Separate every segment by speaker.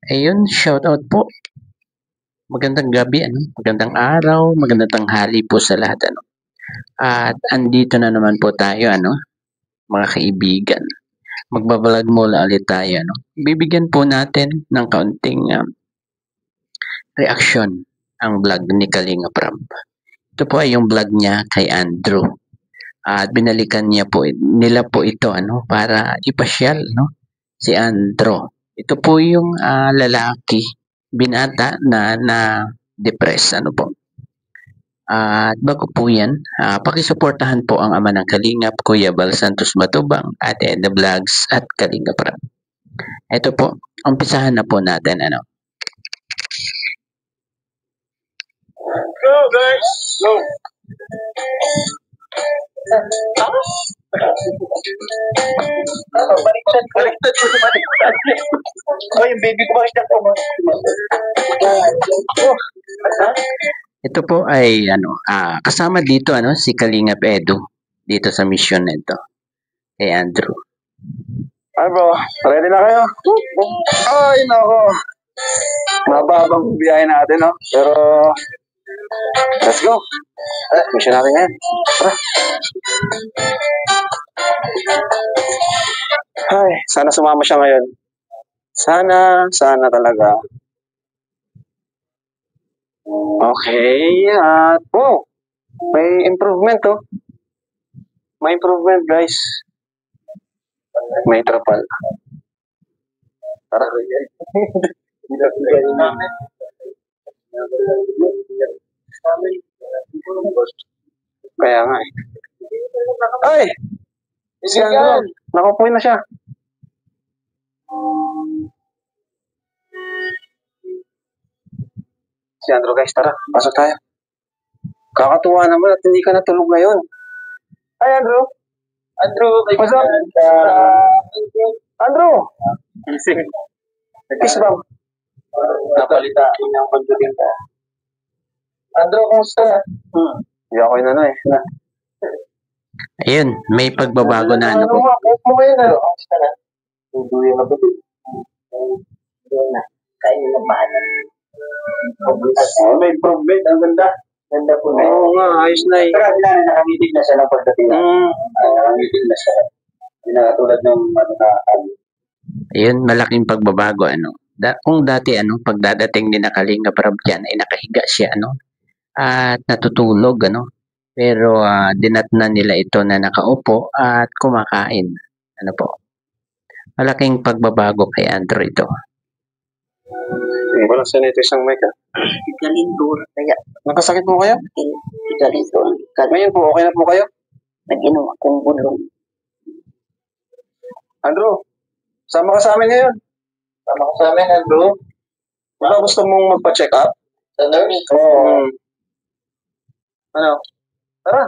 Speaker 1: Ayun, shoutout po. Magandang gabi, magandang araw, magandang tanghali po sa lahat, At andito na naman po tayo, mga kaibigan. Magbabalag mula ulit tayo, Bibigyan po natin ng kaunting reaksyon ang vlog ni Kalinga Prab. Ito po ay yung vlog niya kay Andrew. At binalikan nila po ito, para ipasyal, si Andrew. Ito po yung lalaki, binata na depress, At bago po yan, pakisuportahan po ang ama ng Kalingap, Kuya Bal Santos Matubang, at The Vlogs at Kalinga Prab. Ito po, umpisahan na po natin,
Speaker 2: Go guys! Go! Baliktad po sa baliktad. Oh, yung baby ko bakit ako?
Speaker 1: Ito po ay kasama dito si Kalingap Edu dito sa mission nito kay Andrew.
Speaker 2: Ay bro, ready na kayo? Ay nako. Mababang biyahe natin, no? Pero let's go. Mission natin ngayon. Tara. Ay, sana sumama siya ngayon. Sana talaga. Okay, at wow, may improvement, oh. May improvement, guys. May trapal. Tara. Kaya nga eh. Ay! Si Andrew, nakupuin na siya. Si Andrew, guys, tara, pasok tayo. Kakatuwa naman at hindi ka natulog ngayon. Hi, Andrew. Andrew, what's up? Andrew! Gising. Kiss bang? Napalita ng pagdating ko. Andrew, kumusta? Hindi ako yun eh.
Speaker 1: Ayun, may pagbabago na po.
Speaker 2: Mo ngayon, kumusta na? Hindi na ba ito? Hindi na. Kaya na ba? May improvement, ang ganda. Ganda po na. Oo nga, ayos na eh. Pero nakamitig na siya ng pagdating. Nakamitig na siya. Hindi na katulad ng
Speaker 1: Ayun, malaking pagbabago, kung dati, pagdadating din na Kalinga Prab dyan, ay nakahiga siya, at natutulog, pero dinatnan nila ito na nakaupo at kumakain. Malaking pagbabago kay Andrew ito.
Speaker 2: Walang sanito isang mic, ha?
Speaker 3: Galintor. Kaya,
Speaker 2: Nakasakit po kayo?
Speaker 3: galintor.
Speaker 2: Ngayon po, okay na po kayo?
Speaker 3: Nag-inom akong bulong.
Speaker 2: Andrew, sama ka sa amin ngayon. Sama ka sa amin, Andrew. Baka gusto mong magpa-check up? Sa nurse? Oo. Ano? Tara.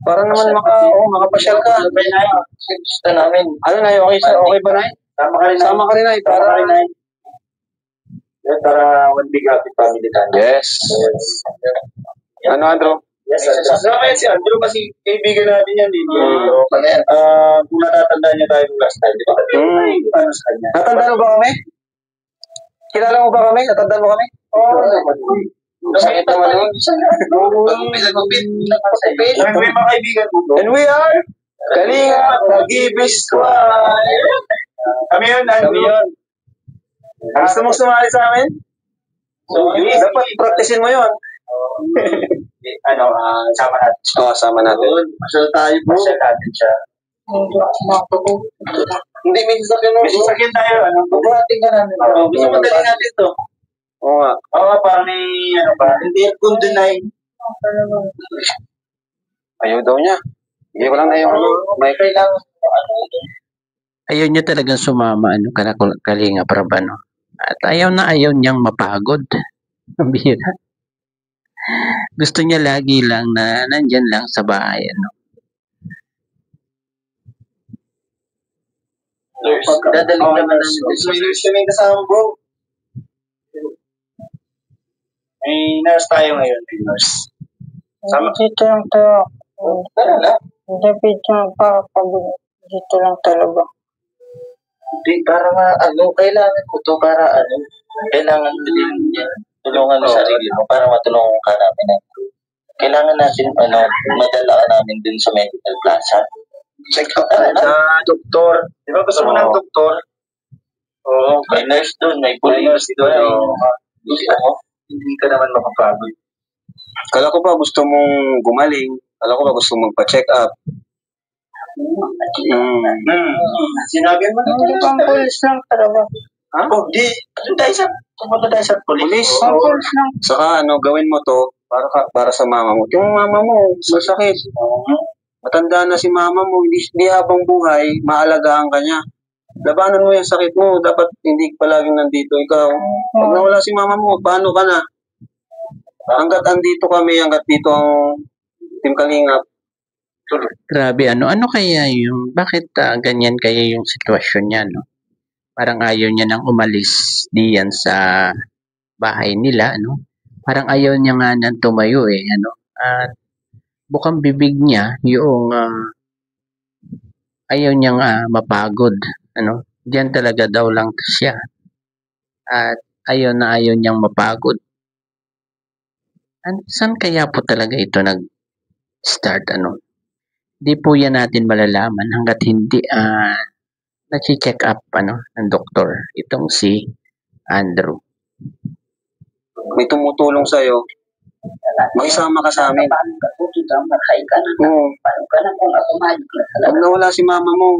Speaker 2: Para naman makapasyal ka. Gusto namin. Ano na, okay ba na? Sama ka rin na. Para one big happy family tayo. Yes. Ano, Andrew? Yes, sir. Kasama yan si Andrew kasi kaibigan natin yan. Kung natatandaan niya tayo last time, di ba? Natandaan mo ba kami? Kilala mo ba kami? Natandaan mo kami? Oo. Sakit naman yun. May mga kaibigan mo. And we are Kalinga Nag-Ibis Squad. Kami yun, Andrew. Gusto mong sumali sa amin? Dapat practicein mo yun. Sama natin. Oo, sama natin. Masyal tayo po. Masyal natin siya. Hindi, may sasakyan mo. May sasakyan tayo. Pagkurating ka namin. Gusto mo dali natin ito. Oo nga. Oo, para may hindi kung deny. Ayaw daw niya. Hindi ko lang ayaw. May kailangan.
Speaker 1: Ayaw niya talagang sumama, Kalinga Prab, At ayaw niyang mapagod. Ang bihira. Gusto niya lagi lang na nandyan lang sa bahay,
Speaker 2: Dadaling naman ng may nurse kami kasama, bro. May nurse tayo ngayon, may nurse. Sama.
Speaker 3: Dito lang tayo.
Speaker 2: Tara na.
Speaker 3: Hindi, dito lang talaga.
Speaker 2: Hindi, para kailangan ko to para kailangan din niya tulungan mo sarili mo para matulungan ka namin. Kailangan natin, madala ka namin dun sa medical plaza. Check up sa doktor. Di ba gusto mo ng doktor? Oo, may nurse dun, may police doon. Gusto mo? Hindi ka naman makapagod. Kala ko ba gusto mong gumaling? Kala ko ba gusto mong pa-check up? Sinabi mo na
Speaker 3: Hindi pang pulis lang talaga.
Speaker 2: ha? Oh, di. Pumunta tayo sa police.
Speaker 3: Pang pulis lang.
Speaker 2: Saka gawin mo to para sa mama mo. Yung mama mo, masakit. Matanda na si mama mo, hindi habang buhay, maalagaan ka niya. Labanan mo yung sakit mo. Dapat hindi palaging nandito ikaw. Pag nawala si mama mo, paano ka na? Hanggat andito kami, hanggat dito ang Team Kalingap.
Speaker 1: Grabe, ano kaya yung, bakit ganyan kaya yung sitwasyon niya, no? Parang ayaw niya nang umalis diyan sa bahay nila, no? Parang ayaw niya nga nang tumayo, ano? At bukang bibig niya yung ayaw niyang mapagod, ano? Diyan talaga daw lang siya. At ayaw niyang mapagod. Saan kaya po talaga ito nag-start, ano? Di po yan natin malalaman hanggat hindi na-check up ng doktor itong si Andrew.
Speaker 2: May tumutulong sa'yo. Makisama ka sa amin. Oo. Pag nawala si mama mo,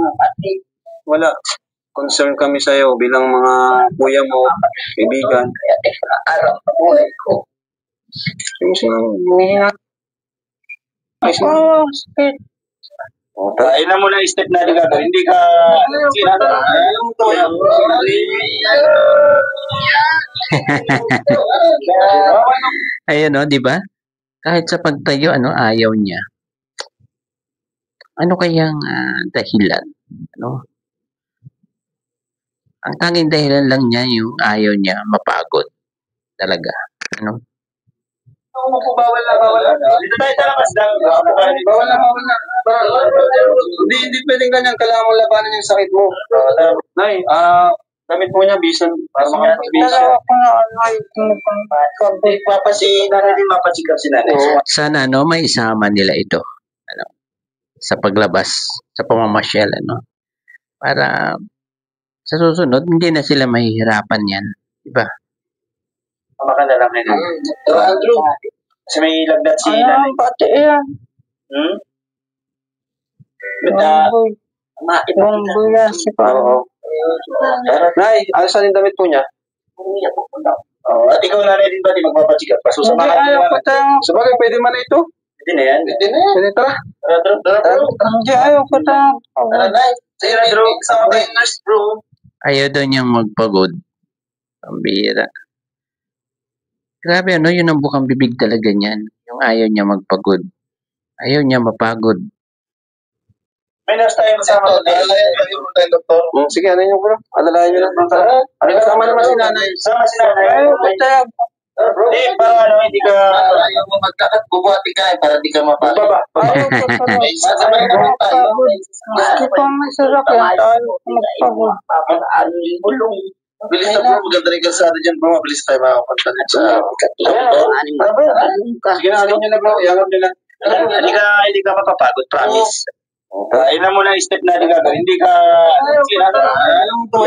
Speaker 2: wala. Concern kami sa'yo bilang mga kuya mo, kaibigan. Kailan mo na step na gagawin. Hindi ka
Speaker 1: Ayun, no, di ba? Kahit sa pagtayo, ayaw niya. Ano kayang dahilan? Ano? Ang tanging dahilan lang niya yung ayaw niya mapagod. Talaga. Ano?
Speaker 2: bawal na. Dito tayo sa labas lang. Bawal na. Hindi pwedeng ganyan. Kailangan mo labanan yung sakit mo. Nay, damit mo niya, bisan. Para makapag-bisan. Mapasikap si nanay.
Speaker 1: Sana may isama nila ito. Sa paglabas, sa pamamasyal, para sa susunod, hindi na sila mahihirapan yan. Diba?
Speaker 2: Makanda lang kayo. Andrew, kasi may lagdat si nanay.
Speaker 3: Pati yan. Ibang buya si Pao.
Speaker 2: Nay, alisan yung damit po niya. At ikaw nanay din ba di magpapasikap? Pasusamahan
Speaker 3: Ayaw ko tayo.
Speaker 2: Sabagay, pwede man na ito. Pwede na yan. Pwede, tara.
Speaker 3: Hindi, ayaw ko tayo.
Speaker 2: Nay, sige Andrew, kasama tayo nurse bro.
Speaker 1: Ayaw daw niyang magpagod. Pambira. Grabe, yun ang bukang bibig talaga niyan. Yung ayaw niya magpagod. Ayaw niya mapagod.
Speaker 2: May nurse tayo kasama. Alalayan mo tayo, doktor. Sige, ano nyo bro? Alalayan nyo lang. Kasama naman si nanay. Kasama si nanay.
Speaker 3: Ayaw ko tayo.
Speaker 2: Para hindi ka... Ayaw mo magkakat, bubuhati ka para di ka mapagod.
Speaker 3: Ayaw ko tayo. Gusto ko masarap yan. Ayaw ko magpagod.
Speaker 2: Bilis na bro, maganda rin kalsada dyan bro. Bilis tayo makapunta din sa... Sige na, ano nyo na bro. Iangap nyo na. Hindi ka mapapagod, promise. Ilan mo na step na gagawin. Hindi ka... Anong to?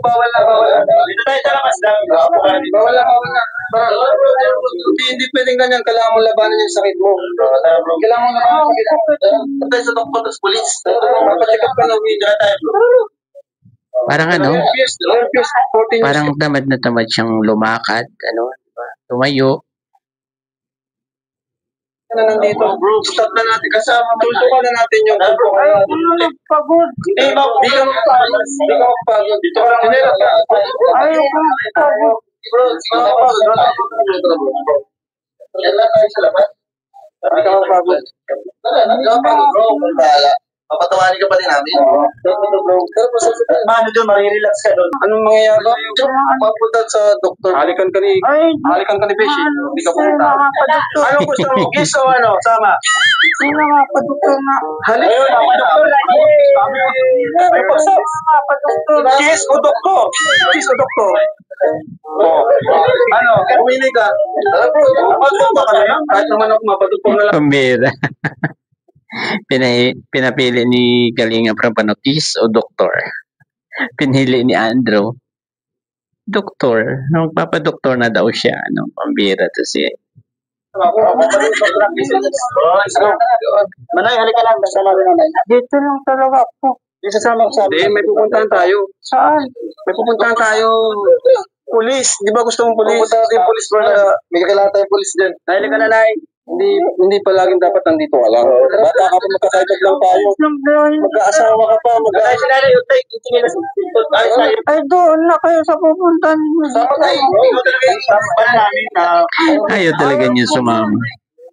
Speaker 2: Bawal na. Dito tayo sa labas lang. Bawal na. Hindi pwedeng ganyan. Kailangan mo labanan yung sakit mo. Kailangan mo labanan yung sakit mo. Tayo sa doktor at police. Mapacheck up ka na. Hindi tayo bro.
Speaker 1: Parang parang tamad na tamad siyang lumakad, diba? Tumayo.
Speaker 2: Na nandito, bro. Stop na natin. Kasama tutukan na natin yung
Speaker 3: Ayaw ko magpagod.
Speaker 2: Hindi ka magpagod. Dito ka lang.
Speaker 3: Ayaw ko magpagod.
Speaker 2: Bro, yan lang tayo sa labas. Hindi ka magpagod. Bro. Papatawanin ka pa din namin. Oo. Mano doon, marirelax ka doon. Anong mangyayari? Papunta sa doktor. Halikan ka ni Beshi. Hindi ka pumunta. Anong gusto mo? Kiss o ano? Sama?
Speaker 3: Sino nga pa doktor na?
Speaker 2: Ayun, doktor. Kiss o doktor? Kiss o doktor? Oh. Ano? Umili ka? Mapadoktor ka na lang. Kahit naman ako mapadoktor na lang.
Speaker 1: Pambira. Pinapili ni Kalinga Prab kiss o doktor. Pinili ni Andrew doktor. Magpapadoktor na daw siya. Pambira to siya.
Speaker 2: Manay, halika lang.
Speaker 3: Dito lang talaga ako.
Speaker 2: Di sasama ko sabi. May pupuntahan tayo.
Speaker 3: Saan?
Speaker 2: May pupuntahan tayo. Pulis. Di ba gusto mong pulis? Pupunta natin pulis bro. May kakilala tayong pulis din. Dahil ka na, Nay. Hindi palaging dapat nandito ka lang. Bata ka pa, magkakaibag lang tayo. Mag-aasawa ka pa.
Speaker 3: Ay, doon na kayo sa pupunta ninyo.
Speaker 2: Sama tayo.
Speaker 1: Ayaw talaga niya sumama.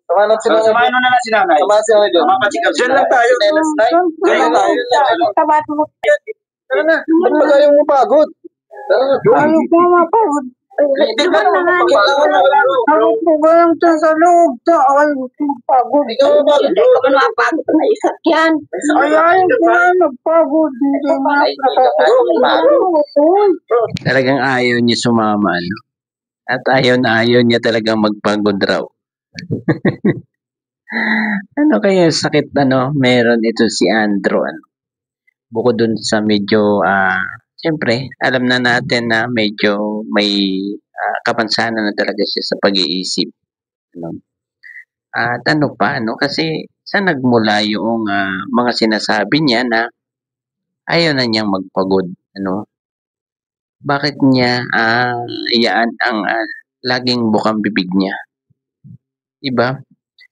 Speaker 2: Samahan na sila. Samahan na lang si Nanay. Samahan si Nanay doon. Diyan lang tayo. Diyan lang tayo.
Speaker 3: Tabat mo.
Speaker 2: Tara na. Ba't pa tayo mo pagod? Tara na.
Speaker 3: Ayaw ko mapagod.
Speaker 2: Hindi ka na mapagod.
Speaker 3: Ayaw ko ba lang dyan sa loob? Ayaw ko mapagod.
Speaker 2: Hindi ka mapagod.
Speaker 3: Hindi ka mapagod na isat yan. Ayaw ko nga nagpagod. Hindi na
Speaker 1: Talagang ayaw niya sumama. At ayaw niya talagang magpagod raw. Ano kaya sakit meron ito si Andrew bukod dun sa medyo siyempre alam na natin na medyo may kapansanan na talaga siya sa pag-iisip at kasi saan nagmula yung mga sinasabi niya na ayaw na niyang magpagod bakit niya iyaan ang laging bukang bibig niya diba?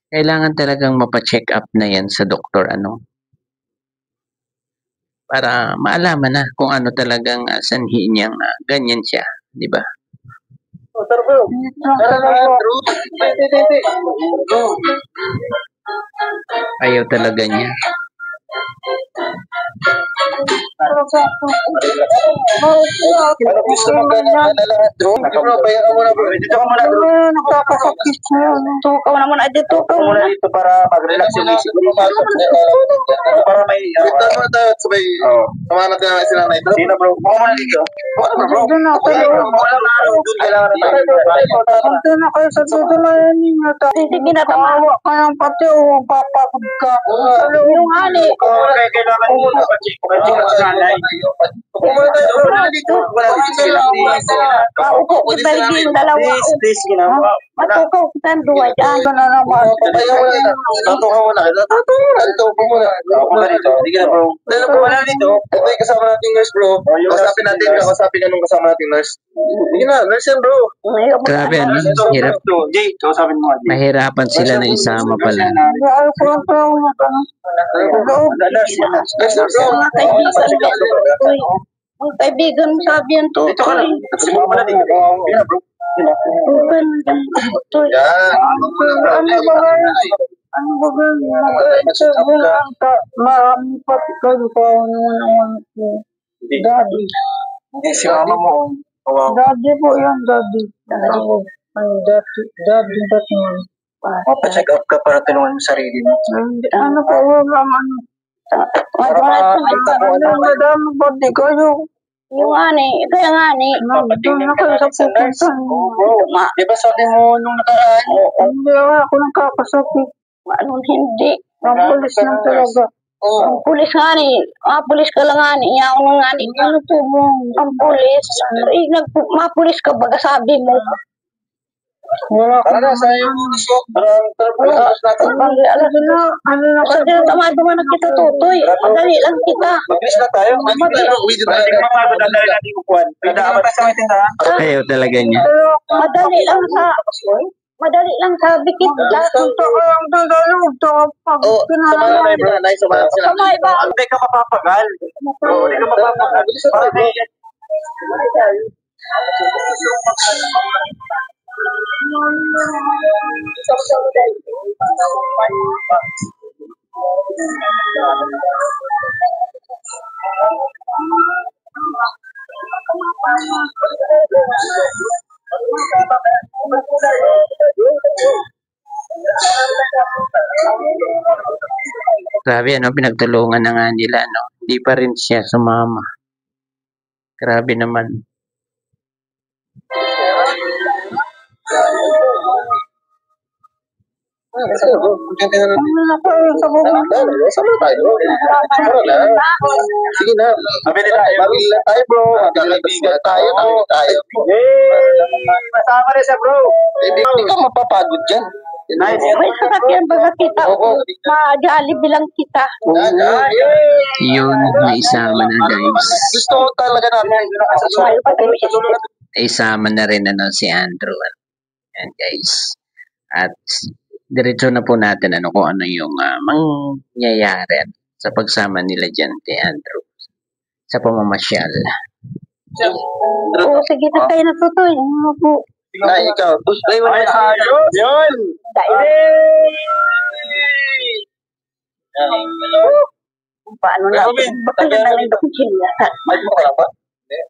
Speaker 1: Kailangan talagang mapa-check up na yan sa doktor para maalaman na kung ano talagang sanhi niyang ganyan siya, di ba?
Speaker 2: Tara bro. Tara na bro.
Speaker 1: Ayaw talaga niya.
Speaker 2: Ano gusto mo ganyan na lahat bro? Bro, pahinga ka muna bro. Dito ka muna bro.
Speaker 3: Nakakasakit siya. Tukaw na muna dito.
Speaker 2: Ito muna dito para mag-relax yung isip mo. Para may... Dito muna tayo at sabay... Samahan natin ang sila na ito. Sino bro? Mukha muna dito. Bro.
Speaker 3: Doon na kayo.
Speaker 2: Kailangan na tayo.
Speaker 3: Doon na kayo sa dito na yan ninyo. Sige na, tamawa ka ng pati o papagod ka. Yung ani.
Speaker 2: Kailangan mo na pa-check ko kayo sa nanay. Pumunta tayo. Wala dito. Wala dito sila.
Speaker 3: Upo kita yung dalawa.
Speaker 2: Please, ginawa.
Speaker 3: Matukaw kita ang duwa dyan. Ito na naman.
Speaker 2: Papayaw mo na. Tatukaw mo na. Dito, upo muna. Upo ka dito. Hindi ka na bro. Dito po wala dito. Ito yung kasama nating nurse bro. Kausapin natin. Kausapin ka nung kasama nating nurse. Hindi na. Nurse yan bro.
Speaker 1: Grabe, hirap.
Speaker 2: Jay, kausapin mo.
Speaker 1: Mahirapan sila na isama pala.
Speaker 3: Ayaw ko lang sa mga ang kaibigan mo sabi yan to.
Speaker 2: Dito ka lang. Sige mo pala dito. Yan bro.
Speaker 3: Ano ba marami pa kayo pa naman daddy.
Speaker 2: Hindi si mama mo.
Speaker 3: Daddy po yan, daddy. Daddy.
Speaker 2: Pa-check up ka para tulungan yung sarili mo.
Speaker 3: Ano po, madami ba di kayo? Yung kaya nga doon na kayo sa pupunta.
Speaker 2: Di ba sabi mo nung nakaraan?
Speaker 3: Hindi ako nakakasakit. Anong hindi? Ang pulis lang talaga. Ang pulis nga pulis ka lang nga iyaw mo nga ano po mo? Ang pulis. Mapulis ka baga sabi mo. Wala ka
Speaker 2: na sa iyo gusto.
Speaker 3: Ano na kasi tama na kita tutoy. Madali lang kita.
Speaker 2: Mabilis na tayo.
Speaker 1: Ayaw talaga niya.
Speaker 3: Madali lang sabi kita. Ito ko lang dadalog.
Speaker 2: Samahan na bro. Samahan sila.
Speaker 3: Samay ba?
Speaker 2: Hindi ka mapapagal. Hindi ka mapapagal.
Speaker 1: Grabe, ano, pinagtulungan na nga nila, no? Hindi pa rin siya sumama. Grabe naman.
Speaker 2: Sige na. Mabili tayo, bro. Magkakaibigan tayo. Masama rin siya, bro. Hindi ka mapapagod dyan.
Speaker 3: May sasakyan ba kita? Ma-Jollibee lang kita.
Speaker 1: Yun, naisama na, guys.
Speaker 2: Gusto ko talaga namin.
Speaker 1: Isama na rin, ano, si Andrew. Yan, guys. At diretso na po natin, ano, kung ano yung mangyayari sa pagsama nila dyan kay Andrew sa pamamasyal.
Speaker 3: Oo, sige na tayo natutoy. Ano po?
Speaker 2: Ay, ikaw. Ay, wala tayo. Yun.
Speaker 3: Paano na? Baka na lang ito sila.
Speaker 2: Ay, mo ka lang ba?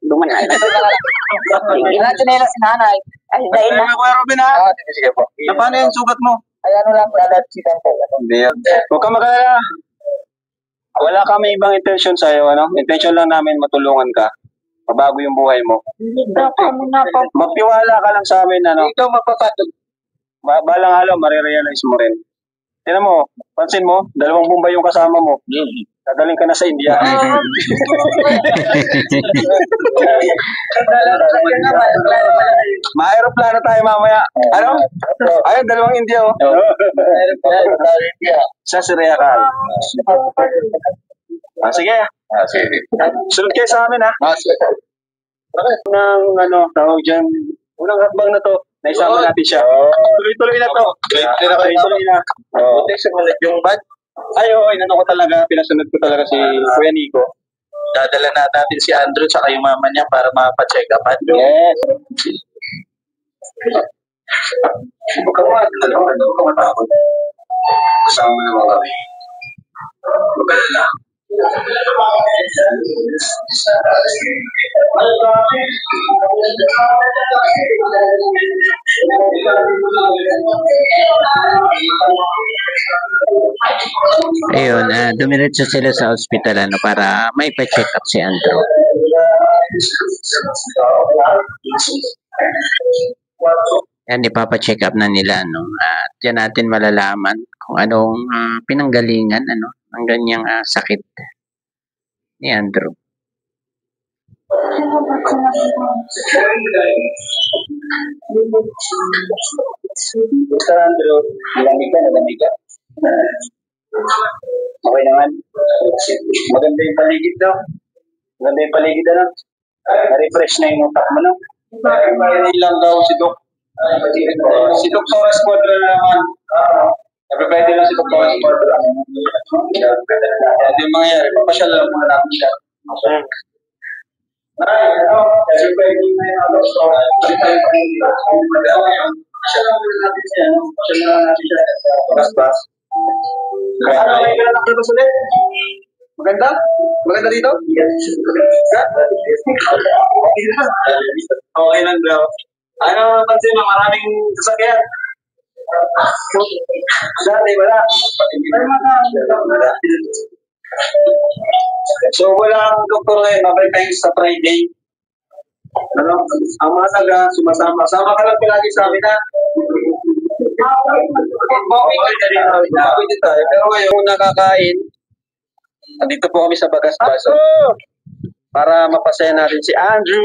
Speaker 3: Duman na.
Speaker 2: Ilan nila si nanay?
Speaker 3: Ay, dahil na.
Speaker 2: Kuya Robin, ha? Sige po. Paano yung sugat mo? Ay, ano lang, lalagsitan po. Hindi yan. Huwag ka mag-alala. Wala kami ibang intention sa'yo, ano? Intention lang namin matulungan ka. Mabago yung buhay mo.
Speaker 3: Hindi daw kami napapagod.
Speaker 2: Magtiwala ka lang sa amin, ano? Ikaw mapapatog. Balang araw, marirealize mo rin. Tignan mo, pansin mo, 2 Bombay yung kasama mo. Dadaling ka na sa India. Ma-aeroplano tayo mamaya. Ano? Ayun, 2 India, oh. Sa Syria ka. Sige. Sunod kayo sa amin, ha? Unang, tawag dyan, unang hakbang na to, naisama natin siya. Tuloy-tuloy na to. Tuloy-tuloy na. Yung bag, inano ko talaga, pinasunod ko talaga si Kuya Nico. Dadala na natin si Andrew tsaka yung mama niya para mapacheck up. Yes. Huwag ka matakot. Kasama naman kami. Maganda na.
Speaker 1: Ayun, dumiretso sila sa ospital, ano, para may pa-check up si Andrew. Yan, ipapa-check up na nila, ano. At yan natin malalaman kung anong pinanggalingan, ano, ang ganyang sakit ni Andrew.
Speaker 2: Mr. Andrew, lamig ka? Okay naman. Maganda yung paligid daw. Ano? Na-refresh na yung utak mo, no? Ilang daw si Doc. Si Doc Torres Quadra naman. Everybody lang si Doc Torres Quadra. Ano yung mangyayari? Papasyal lang muna natin siya. Everybody may Bas. Maganda? Maganda dito? Yes. Okay lang daw. Ano napansin mo? Maraming sasakyan. Dati wala. So walang doktor ngayon. Mabalik tayo sa Friday. Ano? Ang mga taga sumasama. Sama ka lang palagi sa amin, ha? Okay tayo. Pero ngayon, kung nakakain, andito po kami sa Bagas-Baso. Para mapasaya natin si Andrew.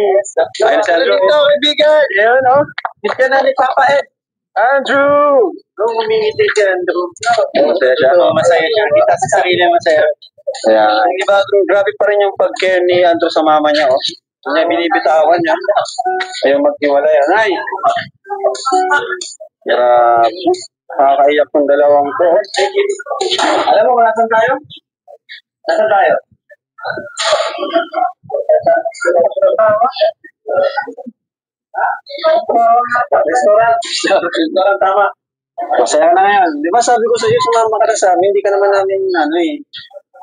Speaker 2: Ayun si Andrew. Dito, kaibigan. Ayun, oh. Miss ka na ni Papa Ed. Andrew! Nung humingiti si Andrew. Masaya siya. Masaya siya. Kita sa sarili masaya. Kaya, diba, grabe pa rin yung pag-care ni Andrew sa mama niya, oh. Niya binibitawan niya. Ayaw maghiwalay. Ay! Grabe. Nakakaiyak ng dalawang ko. Alam mo kung nasan tayo? Nasan tayo? Restaurant. Restaurant, tama. Masaya na ngayon. Di ba sabi ko sa iyo, sumama ka na sa amin, hindi ka naman namin,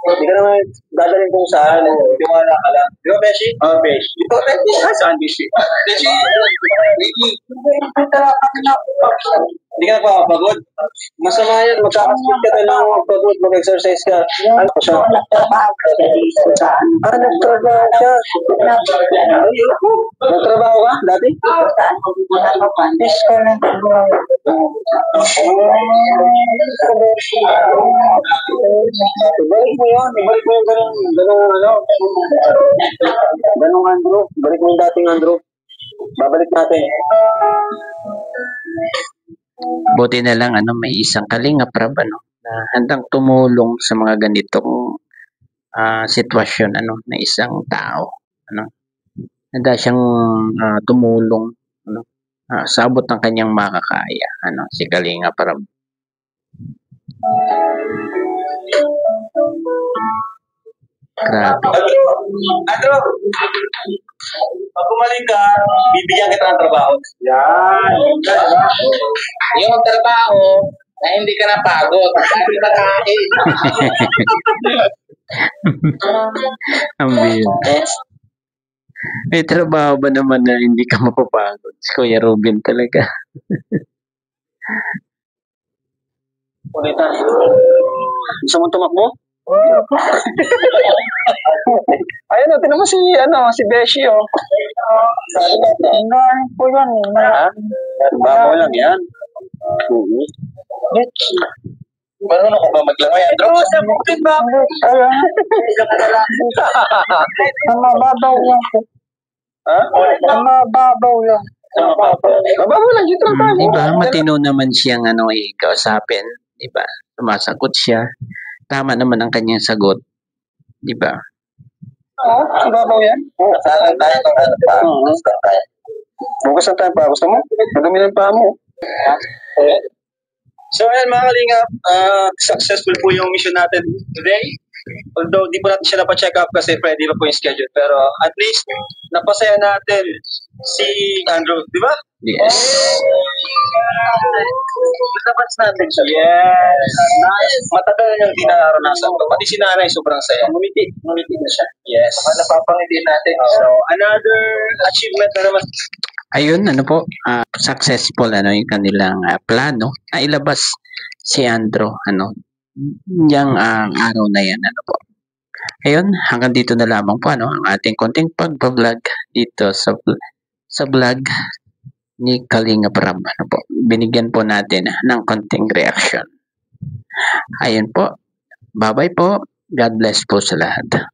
Speaker 2: hindi ka naman dadalhin kung saan. Di wala ka lang. Di ba, Beshi? Oo, Beshi. Di ba, Beshi? Saan, Beshi? Beshi, hindi ka napapagod. Masama yan, magkakasipit ka na lang, magpagod, mag-exercise ka. Ano ko siya?
Speaker 3: Nagtrabaho ka sa
Speaker 2: Nagtrabaho siya. Nagtrabaho ka dati? Ibalik mo yun. Ibalik mo yung ganung Andrew. Ibalik mo yung dating Andrew. Babalik natin.
Speaker 1: Buti na lang may isang Kalingap Rab na handang tumulong sa mga ganitong sitwasyon na isang tao handa siyang tumulong sa abot ng kanyang makakaya si Kalingap Rab. Grabe.
Speaker 2: Andrew, pag gumaling ka, bibigyan kita ng trabaho. Yan.
Speaker 4: Yung trabaho na hindi ka napagod, hindi ka kain.
Speaker 1: Ang bilis. May trabaho ba naman na hindi ka mapapagod? Si Kuya Ruben talaga.
Speaker 2: Ulitan. Gusto mo tumakbo? Ayun, tinan mo si Beshi, oh.
Speaker 3: po yan.
Speaker 2: Ha? Babaw lang yan.
Speaker 4: Marunong ko ba maglangoy, Andrew?
Speaker 2: Sa bukid ba?
Speaker 3: Mababaw lang po.
Speaker 2: Ha?
Speaker 3: Mababaw lang.
Speaker 2: Babaw lang, dito lang tayo.
Speaker 1: Diba? Matino naman siyang kausapin. Diba? Sumasagot siya. Tama naman ang kanyang sagot. Diba?
Speaker 2: Oo, babaw yan.
Speaker 4: Saan tayo kung ano pa?
Speaker 2: Bukas na tayo pa. Gusto mo? Madumi ng paa mo. So, ayan mga Kalingap, successful po yung mission natin today. Although, di po natin siya napacheck up kasi Friday pa po yung schedule. Pero at least, napasaya natin si Andrew, di ba?
Speaker 1: Yes.
Speaker 2: Tapos natin siya. Yes. Nice. Matagal niyang di naranasan ko. Pati si nanay sobrang saya. Ngumiti na siya. Yes.
Speaker 4: Napapangiti natin.
Speaker 2: So, another achievement na naman.
Speaker 1: Ayun, successful yung kanilang plano na ilabas si Andrew yung araw na yan po. Ayun, hanggang dito na lamang po ang ating konting pagpa-vlog dito sa vlog ni Kalingap Rab po. Binigyan po natin ng konting reaction. Ayun po. Bye-bye po. God bless po sa lahat.